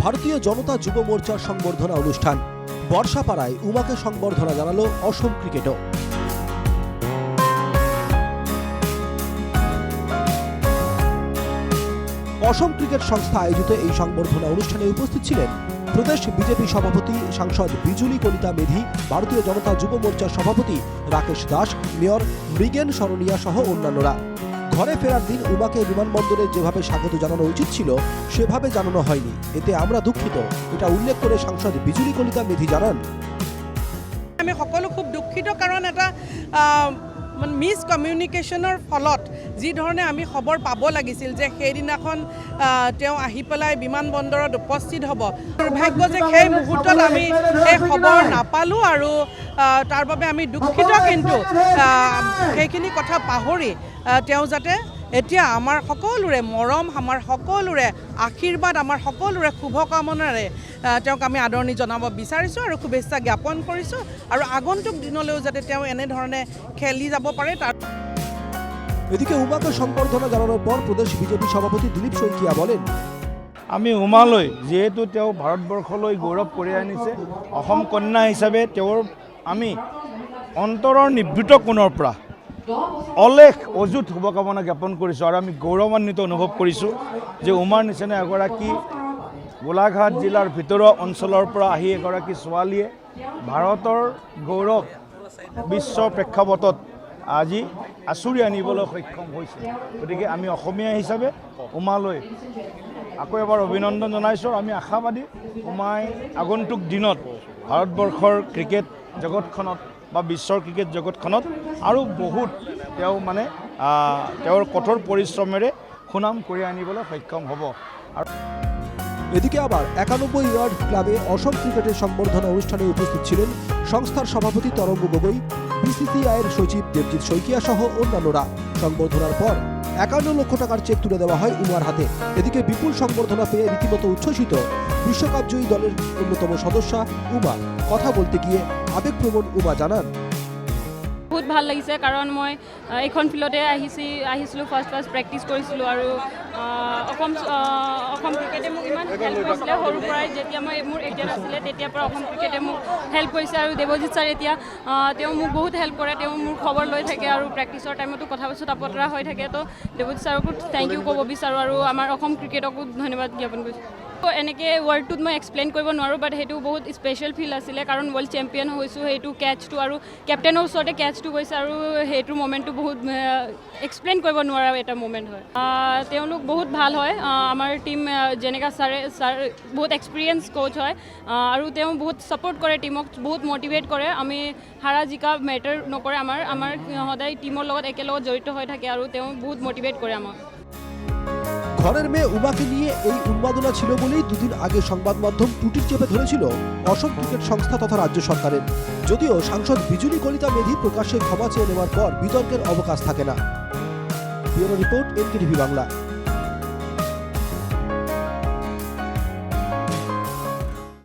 ভারতীয় জনতা যুব মোর্চার সংবর্ধনা অনুষ্ঠান। বর্ষাপাড়ায় উমাকে সংবর্ধনা জানালো অসম ক্রিকেটও। অসম ক্রিকেট সংস্থা আয়োজিত এই সংবর্ধনা অনুষ্ঠানে উপস্থিত ছিলেন প্রদেশ বিজেপি সভাপতি সাংসদ বিজুলী কলিতা মেধি, ভারতীয় জনতা যুব মোর্চার সভাপতি রাকেশ দাস, মেয়র মৃগেন সরনিয়া সহ অন্যান্যরা। ঘরে ফেরার দিন উমাকে বিমানবন্দরে যেভাবে স্বাগত জানানো উচিত ছিল সেভাবে জানানো হয়নি, এতে আমরা দুঃখিত, এটা উল্লেখ করে সাংসদ বিজুলী কলিতা মেধি জানান। আমি সকলো খুব দুঃখিত, কারণ এটা মিছ কমিউনিকেশ্যনৰ ফলত যি ধৰণে আমি খবৰ পাব লাগিছিল যে সেইদিনাখন তেওঁ আহি পেলাই বিমানবন্দৰত উপস্থিত হ'ব, দুৰ্ভাগ্য যে সেই মুহূৰ্তত আমি সেই খবৰ নাপালোঁ আৰু তাৰ বাবে আমি দুঃখিত। কিন্তু সেইখিনি কথা পাহৰি তেওঁ যাতে এতিয়া আমাৰ সকলোৰে মৰম, আমাৰ সকলোৰে আশীৰ্বাদ, আমাৰ সকলোৰে শুভকামনাৰে তেওঁক আমি আদৰণি জনাব বিচাৰিছোঁ আৰু শুভেচ্ছা জ্ঞাপন কৰিছোঁ, আৰু আগন্তুক দিনলৈও যাতে তেওঁ এনেধৰণে খেলি যাব পাৰে। এদিকে উমাকে সংবৰ্ধনা জানানোৰ পৰ প্ৰদেশ বিজেপি সভাপতি দিলীপ শইকীয়া বলেন, আমি উমালৈ যেহেতু তেওঁ ভাৰতবৰ্ষলৈ গৌৰৱ কঢ়িয়াই আনিছে, অসম কন্যা হিচাপে তেওঁৰ আমি অন্তৰৰ নিভৃত কোণৰ পৰা অলেখ অযুত শুভকামনা জ্ঞাপন কৰিছোঁ, আৰু আমি গৌৰৱান্বিত অনুভৱ কৰিছোঁ যে উমাৰ নিচিনা এগৰাকী গোলাঘাট জিলাৰ ভিতৰুৱা অঞ্চলৰ পৰা আহি এগৰাকী ছোৱালীয়ে ভাৰতৰ গৌৰৱ বিশ্ব প্ৰেক্ষাপটত আজি আঁচুৰি আনিবলৈ সক্ষম হৈছে। গতিকে আমি অসমীয়া হিচাপে উমালৈ আকৌ এবাৰ অভিনন্দন জনাইছোঁ। আমি আশাবাদী উমাই আগন্তুক দিনত ভাৰতবৰ্ষৰ ক্ৰিকেট জগতখনত বা বিশ্বৰ ক্ৰিকেট জগতখনত আৰু বহুত তেওঁ তেওঁৰ কঠোৰ পৰিশ্ৰমেৰে সুনাম কঢ়িয়াই আনিবলৈ সক্ষম হ'ব। এদিকে আবার 91 ইয়ার্ড ক্লাবে অসম ক্রিকেটের সংবর্ধনা অনুষ্ঠানে উপস্থিত ছিলেন সংস্থার সভাপতি তরঙ্গ গগৈ, বিসিসিআইয়ের সচিব দেবজিৎ শইকীয়া সহ অন্যান্যরা। সংবর্ধনার পর 51 লক্ষ টাকার চেক তুলে দেওয়া হয় উমার হাতে। এদিকে বিপুল সংবর্ধনা পেয়ে রীতিমতো উচ্ছ্বসিত বিশ্বকাপজয়ী দলের অন্যতম সদস্যা উমা। কথা বলতে গিয়ে আবেগপ্রবণ উমা জানান, বহুত ভাল লাগিছে, কাৰণ মই এইখন ফিল্ডতে আহিছিলোঁ, ফাৰ্ষ্ট প্ৰেক্টিছ কৰিছিলোঁ, আৰু অসম ক্ৰিকেটে মোক ইমান হেল্প কৰিছিলে সৰুৰ পৰাই। যেতিয়া মই মোৰ এজেণ্ট আছিলে তেতিয়াৰ পৰা অসম ক্ৰিকেটে মোক হেল্প কৰিছে, আৰু দেৱজিৎ ছাৰ এতিয়া তেওঁ মোক বহুত হেল্প কৰে, তেওঁ মোৰ খবৰ লৈ থাকে, আৰু প্ৰেক্টিছৰ টাইমতো কথা বতৰা হৈ থাকে। তো দেৱজিৎ ছাৰকো থেংক ইউ ক'ব বিচাৰোঁ, আৰু আমাৰ অসম ক্ৰিকেটকো ধন্যবাদ জ্ঞাপন কৰিছোঁ। এনেকৈ ৱৰ্ল্ডটোত মই এক্সপ্লেইন কৰিব নোৱাৰোঁ, বাট সেইটো বহুত স্পেচিয়েল ফিল আছিলে, কাৰণ ৱৰ্ল্ড চেম্পিয়ন হৈছোঁ, সেইটো কেটচটো আৰু কেপ্টেইনৰ ওচৰতে কেটচটো গৈছে, আৰু সেইটো মমেণ্টটো বহুত এক্সপ্লেইন কৰিব নোৱাৰা এটা মমেণ্ট হয়। তেওঁলোক বহুত ভাল হয়, আমাৰ টিম যেনেকৈ ছাৰ বহুত এক্সপিৰিয়েঞ্চ কোচ হয়, আৰু তেওঁ বহুত ছাপোৰ্ট কৰে টিমক, বহুত মটিভেট কৰে। আমি হাৰা জিকা মেটাৰ নকৰে, আমাৰ সদায় টিমৰ লগত একেলগত জড়িত হৈ থাকে, আৰু তেওঁ বহুত মটিভেট কৰে আমাক। ঘরের মেয়ে উমাকে নিয়ে এই উন্মাদনা ছিল বলেই দুদিন আগে সংবাদ মাধ্যম টুটির চেপে ধরেছিল অসম ক্রিকেট সংস্থা তথা রাজ্য সরকারের। যদিও সাংসদ বিজুলী কলিতা মেধি প্রকাশ্যে ক্ষমা চেয়ে নেওয়ার পর বিতর্কের অবকাশ থাকে না। Bureau report, NKTV Bangla.